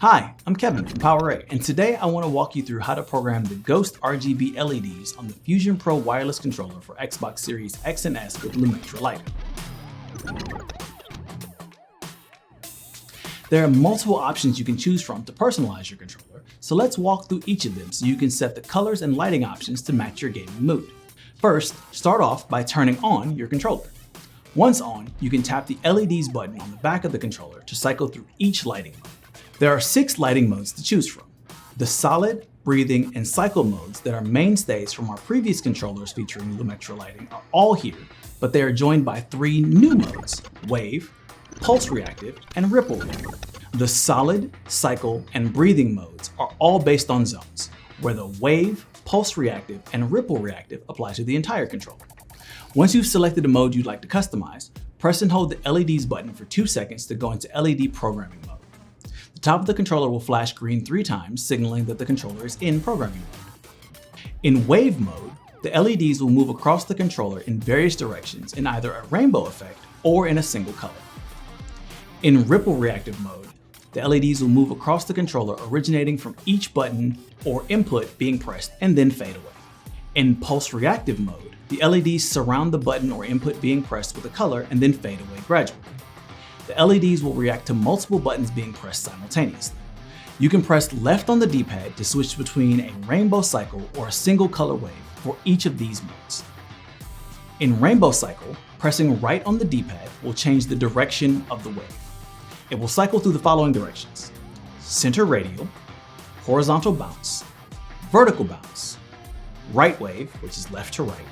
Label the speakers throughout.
Speaker 1: Hi, I'm Kevin from PowerA, and today I want to walk you through how to program the Ghost RGB LEDs on the Fusion Pro wireless controller for Xbox Series X and S with Lumectra lighting. There are multiple options you can choose from to personalize your controller, so let's walk through each of them so you can set the colors and lighting options to match your gaming mood. First, start off by turning on your controller. Once on, you can tap the LEDs button on the back of the controller to cycle through each lighting mode. There are 6 lighting modes to choose from. The solid, breathing, and cycle modes that are mainstays from our previous controllers featuring Lumectra lighting are all here, but they are joined by 3 new modes: wave, pulse reactive, and ripple reactive. The solid, cycle, and breathing modes are all based on zones, where the wave, pulse reactive, and ripple reactive apply to the entire controller. Once you've selected a mode you'd like to customize, press and hold the LEDs button for 2 seconds to go into LED programming mode. The top of the controller will flash green 3 times, signaling that the controller is in programming mode. In wave mode, the LEDs will move across the controller in various directions in either a rainbow effect or in a single color. In ripple reactive mode, the LEDs will move across the controller originating from each button or input being pressed and then fade away. In pulse reactive mode, the LEDs surround the button or input being pressed with a color and then fade away gradually. The LEDs will react to multiple buttons being pressed simultaneously. You can press left on the D-pad to switch between a rainbow cycle or a single color wave for each of these modes. In rainbow cycle, pressing right on the D-pad will change the direction of the wave. It will cycle through the following directions: center radial, horizontal bounce, vertical bounce, right wave, which is left to right,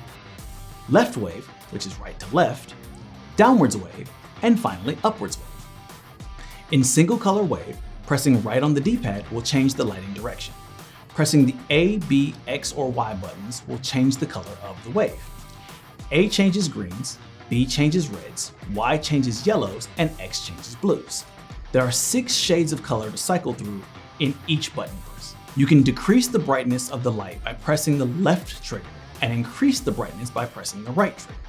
Speaker 1: left wave, which is right to left, downwards wave, and finally upwards wave. In single color wave, pressing right on the D-pad will change the lighting direction. Pressing the A, B, X, or Y buttons will change the color of the wave. A changes greens, B changes reds, Y changes yellows, and X changes blues. There are 6 shades of color to cycle through in each button press. You can decrease the brightness of the light by pressing the left trigger and increase the brightness by pressing the right trigger.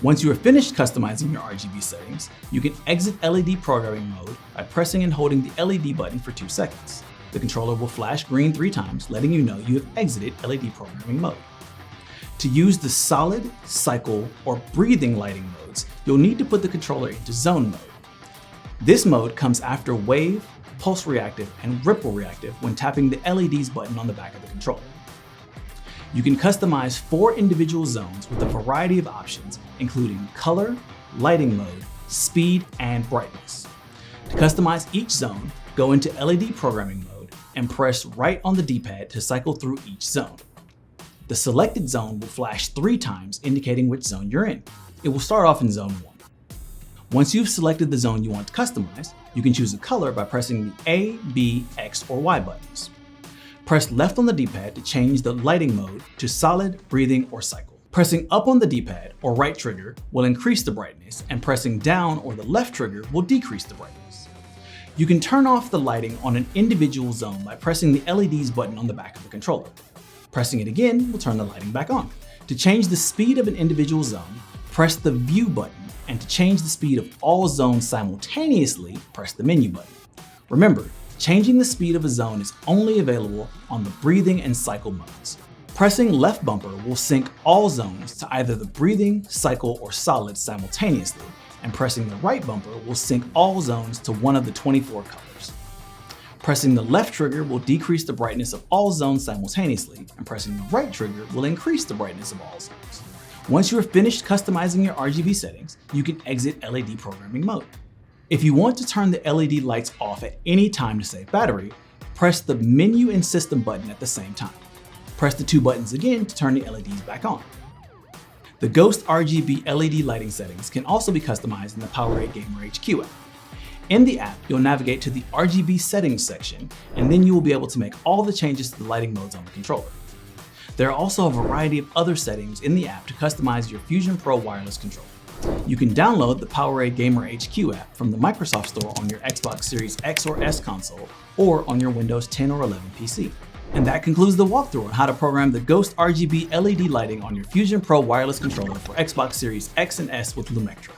Speaker 1: Once you are finished customizing your RGB settings, you can exit LED programming mode by pressing and holding the LED button for 2 seconds. The controller will flash green 3 times, letting you know you have exited LED programming mode. To use the solid, cycle, or breathing lighting modes, you'll need to put the controller into zone mode. This mode comes after wave, pulse reactive, and ripple reactive when tapping the LEDs button on the back of the controller. You can customize 4 individual zones with a variety of options, including color, lighting mode, speed, and brightness. To customize each zone, go into LED programming mode and press right on the D-pad to cycle through each zone. The selected zone will flash 3 times, indicating which zone you're in. It will start off in zone 1. Once you've selected the zone you want to customize, you can choose a color by pressing the A, B, X, or Y buttons. Press left on the D-pad to change the lighting mode to solid, breathing, or cycle. Pressing up on the D-pad or right trigger will increase the brightness, and pressing down or the left trigger will decrease the brightness. You can turn off the lighting on an individual zone by pressing the LEDs button on the back of the controller. Pressing it again will turn the lighting back on. To change the speed of an individual zone, press the View button, and to change the speed of all zones simultaneously, press the Menu button. Remember, changing the speed of a zone is only available on the breathing and cycle modes. Pressing left bumper will sync all zones to either the breathing, cycle, or solid simultaneously, and pressing the right bumper will sync all zones to one of the 24 colors. Pressing the left trigger will decrease the brightness of all zones simultaneously, and pressing the right trigger will increase the brightness of all zones. Once you are finished customizing your RGB settings, you can exit LED programming mode. If you want to turn the LED lights off at any time to save battery, press the Menu and System button at the same time. Press the 2 buttons again to turn the LEDs back on. The Ghost RGB LED lighting settings can also be customized in the PowerA Gamer HQ app. In the app, you'll navigate to the RGB settings section, and then you will be able to make all the changes to the lighting modes on the controller. There are also a variety of other settings in the app to customize your Fusion Pro wireless controller. You can download the PowerA Gamer HQ app from the Microsoft Store on your Xbox Series X or S console, or on your Windows 10 or 11 PC. And that concludes the walkthrough on how to program the Ghost RGB LED lighting on your Fusion Pro wireless controller for Xbox Series X and S with Lumectra.